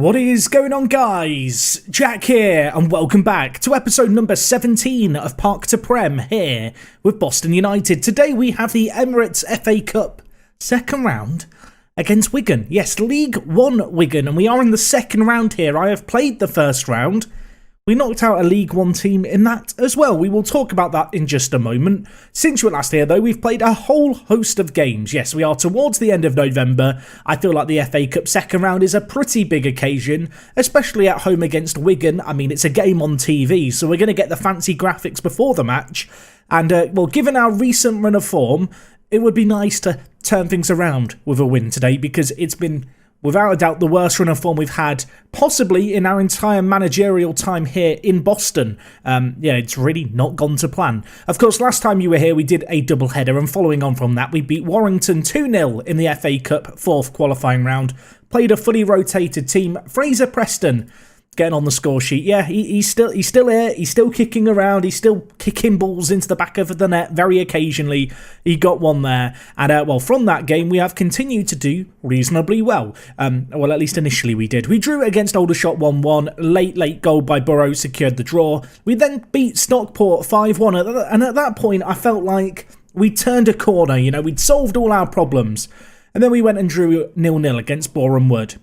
What is going on, guys? Jack here, and welcome back to episode number 17 of Park to Prem here with Boston United. Today we have the Emirates FA Cup second round against Wigan. Yes, League One Wigan, and we are in the second round here. I have played the first round. We knocked out a League One team in that as well. We will talk about that in just a moment. Since you were last here, though, we've played a whole host of games. Yes, we are towards the end of November. I feel like the FA Cup second round is a pretty big occasion, especially at home against Wigan. I mean, it's a game on TV, so we're going to get the fancy graphics before the match. And, well, given our recent run of form, it would be nice to turn things around with a win today, because it's been, without a doubt, the worst run of form we've had, possibly in our entire managerial time here in Boston. Yeah, it's really not gone to plan. Of course, last time you were here, we did a doubleheader, and following on from that, we beat Warrington 2-0 in the FA Cup fourth qualifying round. Played a fully rotated team. Fraser Preston getting on the score sheet. Yeah, he's still here. He's still kicking around. He's still kicking balls into the back of the net very occasionally. He got one there. And, well, from that game, we have continued to do reasonably well. Well, at least initially we did. We drew against Aldershot 1-1. Late goal by Burrow secured the draw. We then beat Stockport 5-1. And at that point, I felt like we turned a corner. You know, we'd solved all our problems. And then we went and drew 0-0 against Boreham Wood.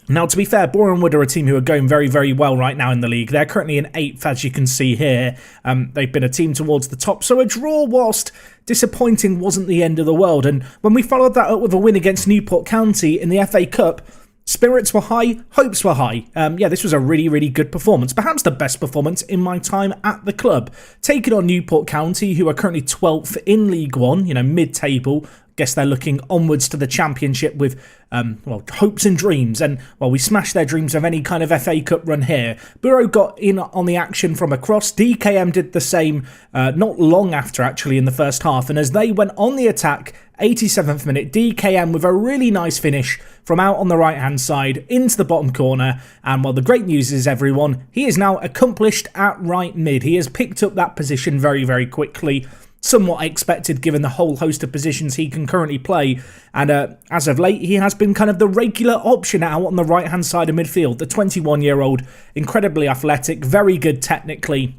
Now, to be fair, Boreham Wood are a team who are going very, very well right now in the league. They're currently in 8th, as you can see here. They've been a team towards the top. So a draw, whilst disappointing, wasn't the end of the world. And when we followed that up with a win against Newport County in the FA Cup, spirits were high, hopes were high. Yeah, this was a really, really good performance. Perhaps the best performance in my time at the club. Taking on Newport County, who are currently 12th in League One, you know, mid-table. Guess they're looking onwards to the championship with, well, hopes and dreams. And, well, we smashed their dreams of any kind of FA Cup run here. Burrow got in on the action from across. DKM did the same not long after, actually, in the first half. And as they went on the attack, 87th minute, DKM with a really nice finish from out on the right-hand side into the bottom corner. And, well, the great news is, everyone, he is now accomplished at right mid. He has picked up that position very, very quickly. Somewhat expected given the whole host of positions he can currently play. And as of late, he has been kind of the regular option out on the right-hand side of midfield. The 21-year-old, incredibly athletic, very good technically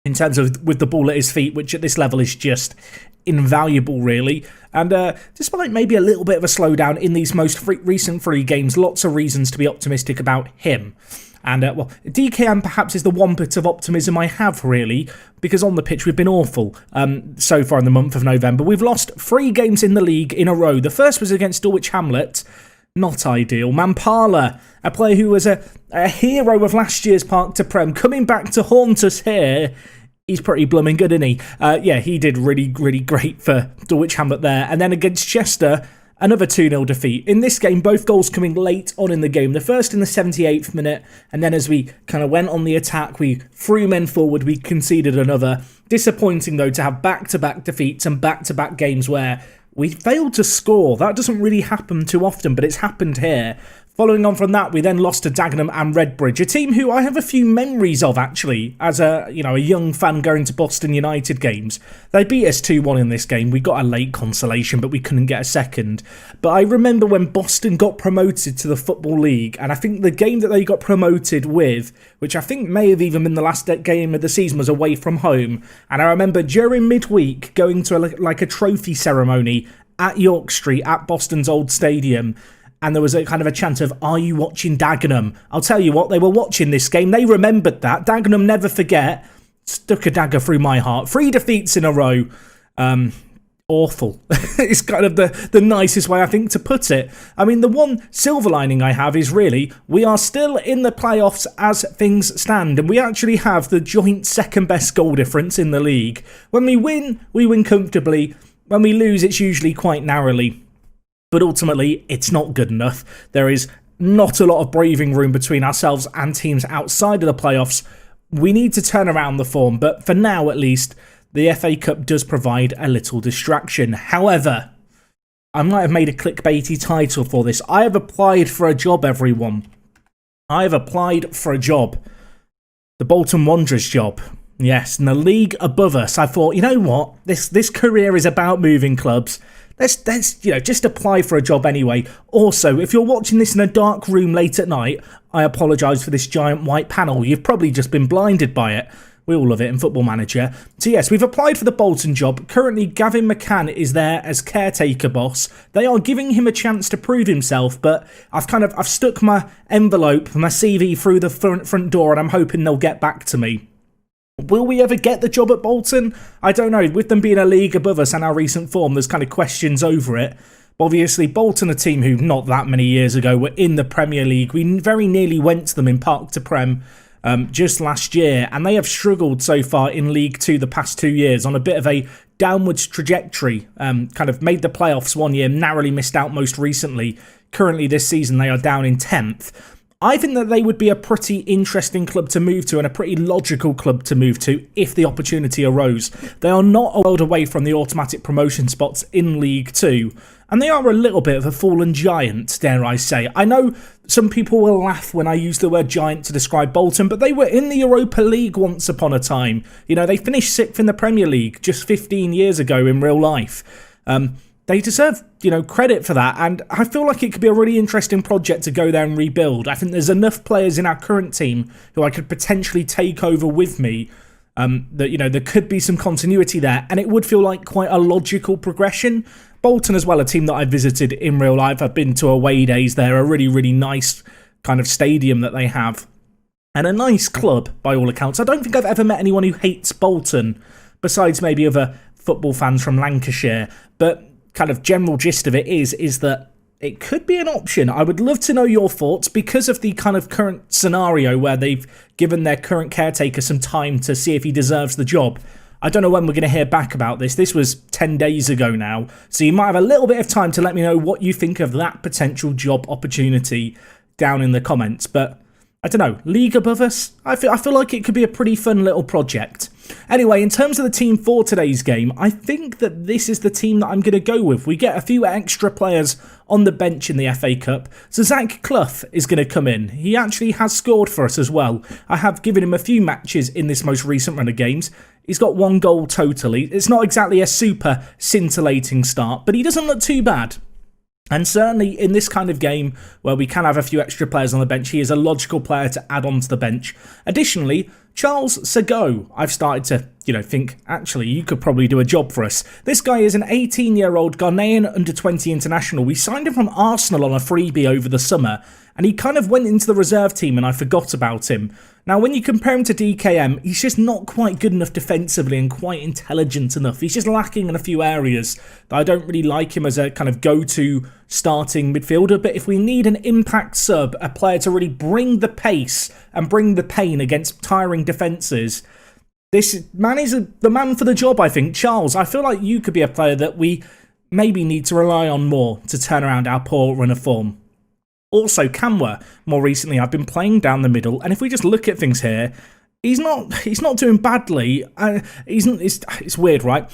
in terms of with the ball at his feet, which at this level is just invaluable, really. And despite maybe a little bit of a slowdown in these most recent 3 games, lots of reasons to be optimistic about him. And, well, DKM perhaps is the one bit of optimism I have, really, because on the pitch we've been awful so far in the month of November. We've lost 3 games in the league in a row. The first was against Dulwich Hamlet. Not ideal. Mampala, a player who was a hero of last year's Park to Prem, coming back to haunt us here. He's pretty blooming good, isn't he? Yeah, he did really, really great for Dulwich Hamlet there. And then against Chester, another 2-0 defeat. In this game, both goals coming late on in the game. The first in the 78th minute, and then as we kind of went on the attack, we threw men forward, we conceded another. Disappointing, though, to have back-to-back defeats and back-to-back games where we failed to score. That doesn't really happen too often, but it's happened here. Following on from that, we then lost to Dagenham and Redbridge, a team who I have a few memories of, actually, as a young fan going to Boston United games. They beat us 2-1 in this game. We got a late consolation, but we couldn't get a second. But I remember when Boston got promoted to the Football League, and I think the game that they got promoted with, which I think may have even been the last game of the season, was away from home. And I remember during midweek going to a trophy ceremony at York Street, at Boston's old stadium. And there was a kind of a chant of, "Are you watching Dagenham?" I'll tell you what, they were watching this game. They remembered that. Dagenham never forget. Stuck a dagger through my heart. 3 defeats in a row. Awful. It's kind of the nicest way, I think, to put it. I mean, the one silver lining I have is really, we are still in the playoffs as things stand. And we actually have the joint second best goal difference in the league. When we win comfortably. When we lose, it's usually quite narrowly. But ultimately, it's not good enough. There is not a lot of breathing room between ourselves and teams outside of the playoffs. We need to turn around the form, but for now at least, the FA Cup does provide a little distraction. However, I might have made a clickbaity title for this. I have applied for a job, everyone. I have applied for a job. The Bolton Wanderers job. Yes, in the league above us. I thought, you know what? This career is about moving clubs. let's just apply for a job anyway. Also, if you're watching this in a dark room late at night, I apologise for this giant white panel. You've probably just been blinded by it. We all love it in Football Manager. So yes, we've applied for the Bolton job. Currently, Gavin McCann is there as caretaker boss. They are giving him a chance to prove himself, but I've stuck my envelope, my CV through the front door, and I'm hoping they'll get back to me. Will we ever get the job at Bolton? I don't know. With them being a league above us and our recent form, there's kind of questions over it. But obviously, Bolton, a team who not that many years ago were in the Premier League. We very nearly went to them in Park to Prem just last year, and they have struggled so far in League 2 the past 2 years on a bit of a downwards trajectory. Kind of made the playoffs one year, narrowly missed out most recently. Currently this season they are down in 10th. I think that they would be a pretty interesting club to move to and a pretty logical club to move to if the opportunity arose. They are not a world away from the automatic promotion spots in League 2. And they are a little bit of a fallen giant, dare I say. I know some people will laugh when I use the word giant to describe Bolton, but they were in the Europa League once upon a time. You know, they finished 6th in the Premier League just 15 years ago in real life. They deserve, credit for that, and I feel like it could be a really interesting project to go there and rebuild. I think there's enough players in our current team who I could potentially take over with me. That there could be some continuity there, and it would feel like quite a logical progression. Bolton as well, a team that I visited in real life. I've been to away days there, a really, really nice kind of stadium that they have, and a nice club by all accounts. I don't think I've ever met anyone who hates Bolton, besides maybe other football fans from Lancashire, but kind of general gist of it is that it could be an option. I would love to know your thoughts because of the kind of current scenario where they've given their current caretaker some time to see if he deserves the job. I don't know when we're going to hear back about this. This was 10 days ago now, so you might have a little bit of time to let me know what you think of that potential job opportunity down in the comments. But I don't know, league above us? I feel like it could be a pretty fun little project. Anyway, in terms of the team for today's game, I think that this is the team that I'm going to go with. We get a few extra players on the bench in the FA Cup. So Zach Clough is going to come in. He actually has scored for us as well. I have given him a few matches in this most recent run of games. He's got 1 goal totally. It's not exactly a super scintillating start, but he doesn't look too bad. And certainly in this kind of game where we can have a few extra players on the bench, he is a logical player to add on to the bench. Additionally, Charles Sago, I've started to, think, actually, you could probably do a job for us. This guy is an 18-year-old Ghanaian under-20 international. We signed him from Arsenal on a freebie over the summer, and he kind of went into the reserve team and I forgot about him. Now, when you compare him to DKM, he's just not quite good enough defensively and quite intelligent enough. He's just lacking in a few areas that I don't really like him as a kind of go-to starting midfielder. But if we need an impact sub, a player to really bring the pace and bring the pain against tiring defences, this man is the man for the job, I think. Charles, I feel like you could be a player that we maybe need to rely on more to turn around our poor run of form. Also, Kamwa, more recently, I've been playing down the middle, and if we just look at things here, he's not doing badly. It's weird, right?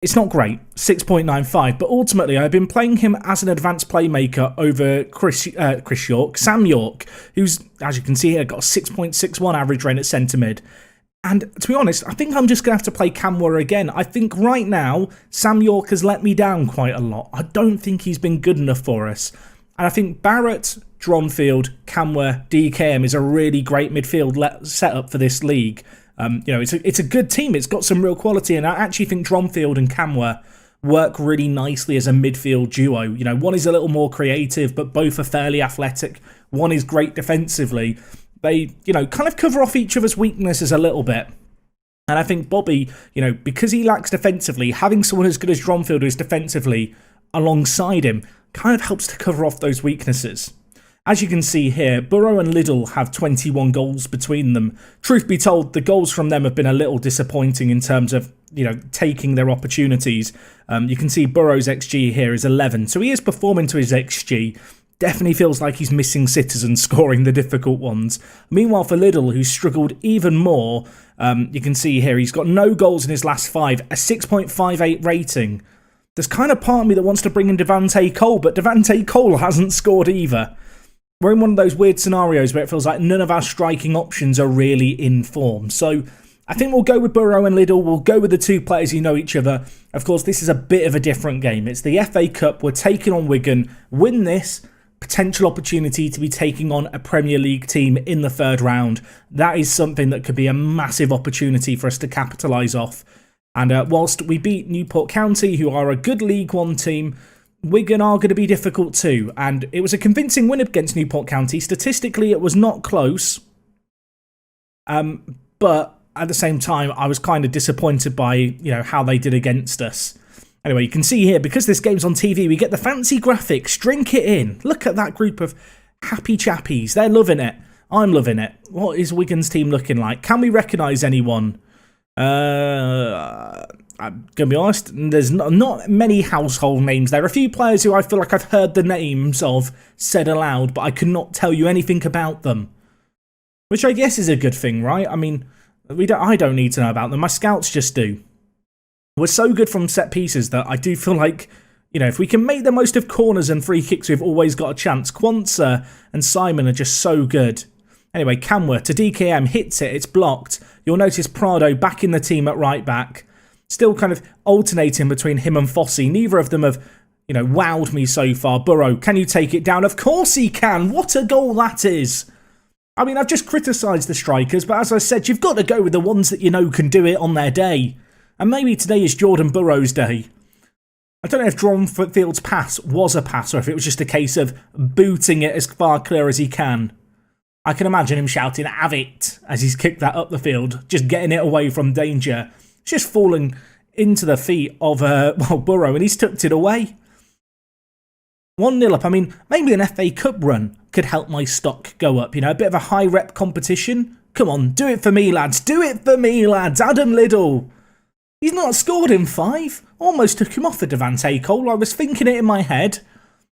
It's not great, 6.95, but ultimately I've been playing him as an advanced playmaker over Sam York, who's, as you can see here, got a 6.61 average rating at centre mid. And to be honest, I think I'm just going to have to play Kamwa again. I think right now, Sam York has let me down quite a lot. I don't think he's been good enough for us. And I think Barrett, Dronfield, Kamwa, DKM is a really great midfield setup for this league. It's a good team. It's got some real quality, and I actually think Dronfield and Kamwa work really nicely as a midfield duo. One is a little more creative, but both are fairly athletic. One is great defensively. They, kind of cover off each other's weaknesses a little bit. And I think Bobby, because he lacks defensively, having someone as good as Dronfield who is defensively alongside him kind of helps to cover off those weaknesses. As you can see here, Burrow and Liddell have 21 goals between them. Truth be told, the goals from them have been a little disappointing in terms of, taking their opportunities. You can see Burrow's XG here is 11, so he is performing to his XG. Definitely feels like he's missing sitters and scoring the difficult ones. Meanwhile, for Liddell, who's struggled even more, you can see here he's got no goals in his last 5, a 6.58 rating. There's kind of part of me that wants to bring in Devante Cole, but Devante Cole hasn't scored either. We're in one of those weird scenarios where it feels like none of our striking options are really in form. So I think we'll go with Burrow and Liddell. We'll go with the two players who know each other. Of course, this is a bit of a different game. It's the FA Cup. We're taking on Wigan. Win this, potential opportunity to be taking on a Premier League team in the third round. That is something that could be a massive opportunity for us to capitalise off. And whilst we beat Newport County, who are a good League One team, Wigan are going to be difficult too. And it was a convincing win against Newport County. Statistically, it was not close. But at the same time, I was kind of disappointed by, how they did against us. Anyway, you can see here, because this game's on TV, we get the fancy graphics. Drink it in. Look at that group of happy chappies. They're loving it. I'm loving it. What is Wigan's team looking like? Can we recognise anyone? I'm going to be honest, there's not many household names. There are a few players who I feel like I've heard the names of said aloud, but I could not tell you anything about them. Which I guess is a good thing, right? I mean, I don't need to know about them. My scouts just do. We're so good from set pieces that I do feel like, if we can make the most of corners and free kicks, we've always got a chance. Quansah and Simon are just so good. Anyway, Camwa to DKM, hits it, it's blocked. You'll notice Prado back in the team at right back. Still kind of alternating between him and Fossey. Neither of them have, wowed me so far. Burrow, can you take it down? Of course he can. What a goal that is. I mean, I've just criticised the strikers, but as I said, you've got to go with the ones that can do it on their day. And maybe today is Jordan Burrow's day. I don't know if Dronfield's pass was a pass or if it was just a case of booting it as far clear as he can. I can imagine him shouting, "Have it," as he's kicked that up the field, just getting it away from danger. It's just falling into the feet of Burrow, and he's tucked it away. 1-0 up. I mean, maybe an FA Cup run could help my stock go up. A bit of a high rep competition. Come on, do it for me, lads. Do it for me, lads. Adam Liddell. He's not scored in 5. Almost took him off for Devante Cole. I was thinking it in my head.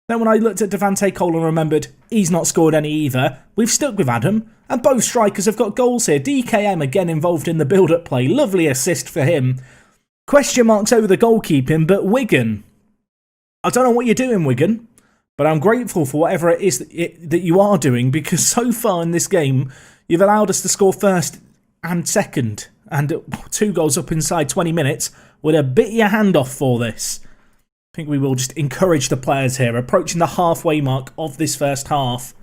Then when I looked at Devante Cole and remembered he's not scored any either, we've stuck with Adam. And both strikers have got goals here. DKM again involved in the build-up play. Lovely assist for him. Question marks over the goalkeeping, but Wigan. I don't know what you're doing, Wigan. But I'm grateful for whatever it is that you are doing, because so far in this game, you've allowed us to score first and second. And 2 goals up inside 20 minutes would have bit your hand off for this. I think we will just encourage the players here. Approaching the halfway mark of this first half.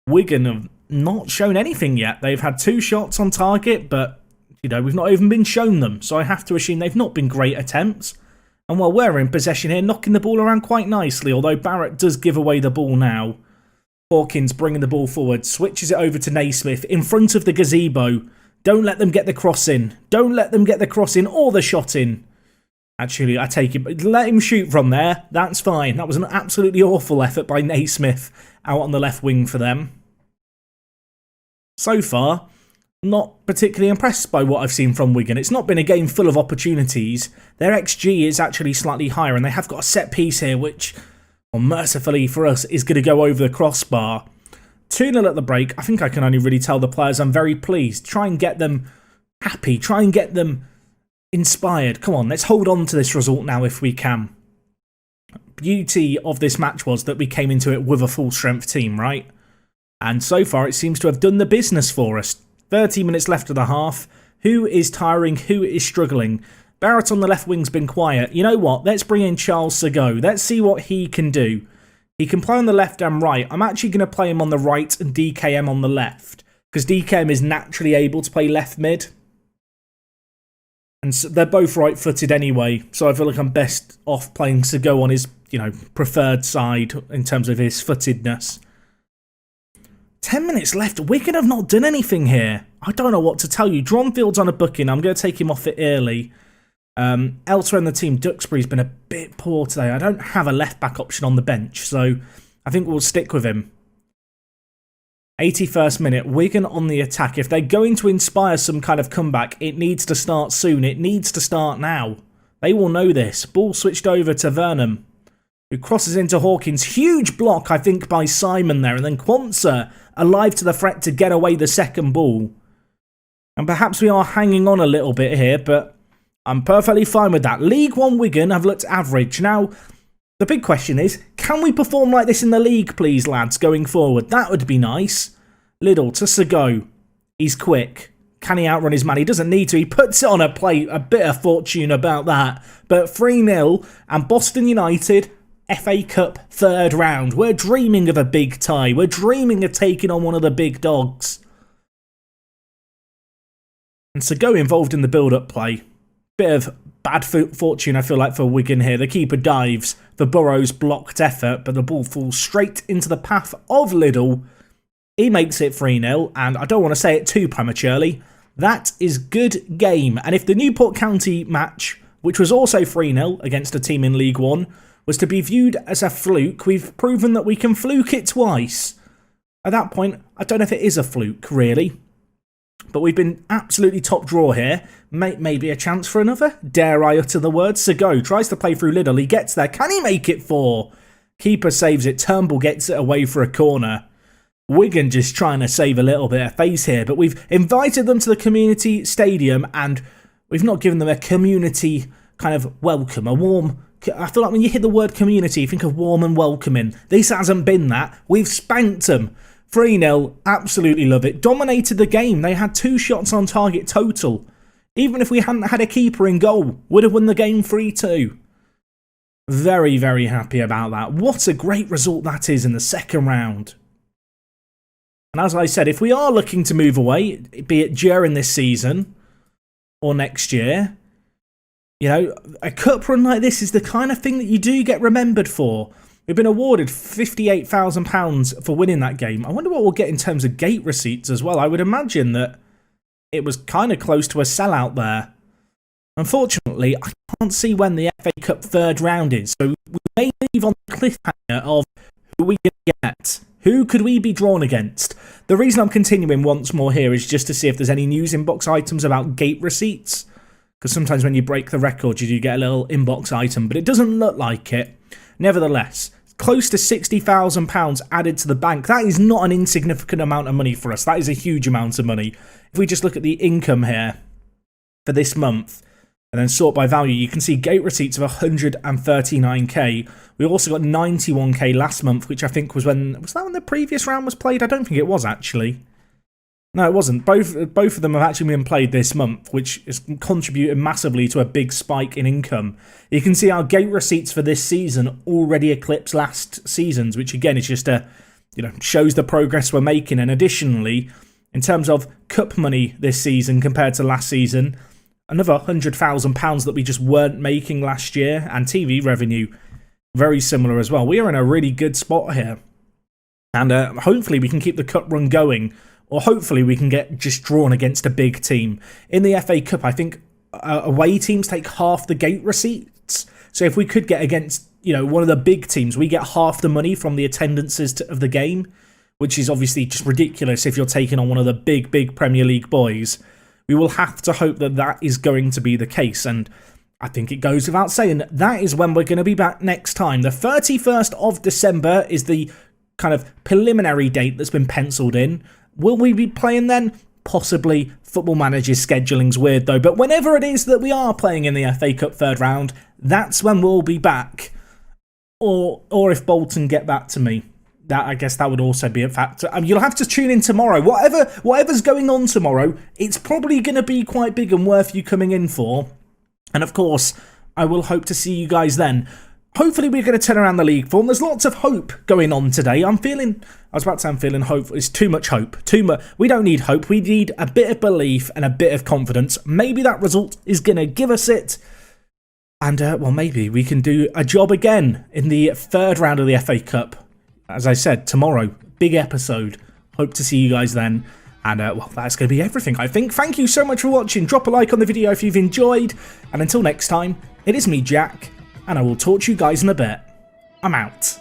Wigan have not shown anything yet. They've had 2 shots on target, but we've not even been shown them. So I have to assume they've not been great attempts. And while we're in possession here, knocking the ball around quite nicely, although Barrett does give away the ball now. Hawkins bringing the ball forward, switches it over to Naismith in front of the gazebo. Don't let them get the cross in. Don't let them get the cross in or the shot in. Actually, I take it, but let him shoot from there. That's fine. That was an absolutely awful effort by Naismith out on the left wing for them. So far, not particularly impressed by what I've seen from Wigan. It's not been a game full of opportunities. Their XG is actually slightly higher, and they have got a set piece here, which, mercifully for us, is going to go over the crossbar. 2-0 at the break. I think I can only really tell the players I'm very pleased. Try and get them happy. Try and get them inspired. Come on, let's hold on to this result now if we can. Beauty of this match was that we came into it with a full-strength team, right? And so far, it seems to have done the business for us. 30 minutes left of the half. Who is tiring? Who is struggling? Barrett on the left wing's been quiet. You know what? Let's bring in Charles Sago. Let's see what he can do. He can play on the left and right. I'm actually going to play him on the right and DKM on the left, because DKM is naturally able to play left mid. And so they're both right-footed anyway, so I feel like I'm best off playing Sago on his, preferred side in terms of his footedness. 10 minutes left. Wigan have not done anything here. I don't know what to tell you. Dronfield's on a booking. I'm going to take him off it early. Elsewhere in the team, Duxbury's been a bit poor today. I don't have a left-back option on the bench, so I think we'll stick with him. 81st minute, Wigan on the attack. If they're going to inspire some kind of comeback, it needs to start soon. It needs to start now. They will know this. Ball switched over to Vernon, who crosses into Hawkins. Huge block, I think, by Simon there. And then Quansah alive to the threat to get away the second ball. And perhaps we are hanging on a little bit here, but I'm perfectly fine with that. League One Wigan have looked average. Now, the big question is, can we perform like this in the league, please, lads, going forward? That would be nice. Liddell to Sago. He's quick. Can he outrun his man? He doesn't need to. He puts it on a plate. A bit of fortune about that. But 3-0 and Boston United, FA Cup third round. We're dreaming of a big tie. We're dreaming of taking on one of the big dogs. And so go involved in the build-up play. Bit of bad fortune, I feel like, for Wigan here. The keeper dives for Burrow's blocked effort, but the ball falls straight into the path of Liddell. He makes it 3-0, and I don't want to say it too prematurely. That is good game. And if the Newport County match, which was also 3-0 against a team in League One, was to be viewed as a fluke, we've proven that we can fluke it twice. At that point, I don't know if it is a fluke, really. But we've been absolutely top draw here. Maybe a chance for another? Dare I utter the word? Sego tries to play through Liddell. He gets there. Can he make it 4? Keeper saves it. Turnbull gets it away for a corner. Wigan just trying to save a little bit of face here. But we've invited them to the community stadium and we've not given them a community kind of welcome. A warm... I feel like when you hear the word community, you think of warm and welcoming. This hasn't been that. We've spanked them. 3-0, absolutely love it. Dominated the game. They had 2 shots on target total. Even if we hadn't had a keeper in goal, would have won the game 3-2. Very, very happy about that. What a great result that is in the second round. And as I said, if we are looking to move away, be it during this season or next year, you know, a cup run like this is the kind of thing that you do get remembered for. We've been awarded £58,000 for winning that game. I wonder what we'll get in terms of gate receipts as well. I would imagine that it was kind of close to a sellout there. Unfortunately, I can't see when the FA Cup third round is, so we may leave on the cliffhanger of who we can get. Who could we be drawn against? The reason I'm continuing once more here is just to see if there's any news inbox items about gate receipts. Because sometimes when you break the record, you do get a little inbox item, but it doesn't look like it. Nevertheless, close to £60,000 added to the bank. That is not an insignificant amount of money for us. That is a huge amount of money. If we just look at the income here for this month and then sort by value, you can see gate receipts of 139k. We also got 91k last month, which I think was when... Was that when the previous round was played? I don't think it was, actually. No, it wasn't. Both of them have actually been played this month, which is contributing massively to a big spike in income. You can see our gate receipts for this season already eclipse last season's, which again is just shows the progress we're making. And additionally, in terms of cup money this season compared to last season, another £100,000 that we just weren't making last year, and TV revenue very similar as well. We are in a really good spot here, and hopefully we can keep the cup run going. Or hopefully we can get just drawn against a big team. In the FA Cup, I think away teams take half the gate receipts. So if we could get against, one of the big teams, we get half the money from the attendances of the game, which is obviously just ridiculous if you're taking on one of the big Premier League boys. We will have to hope that that is going to be the case. And I think it goes without saying that is when we're going to be back next time. The 31st of December is the kind of preliminary date that's been penciled in. Will we be playing then? Possibly. Football Manager's scheduling's weird though. But whenever it is that we are playing in the FA Cup third round, that's when we'll be back. Or if Bolton get back to me. I guess that would also be a factor. You'll have to tune in tomorrow. Whatever's going on tomorrow, it's probably going to be quite big and worth you coming in for. And of course, I will hope to see you guys then. Hopefully we're going to turn around the league form. There's lots of hope going on today. I'm feeling hopeful. It's too much hope. We don't need hope. We need a bit of belief and a bit of confidence. Maybe that result is going to give us it. And, maybe we can do a job again in the third round of the FA Cup. As I said, tomorrow, big episode. Hope to see you guys then. And, that's going to be everything, I think. Thank you so much for watching. Drop a like on the video if you've enjoyed. And until next time, it is me, Jack. And I will talk to you guys in a bit. I'm out.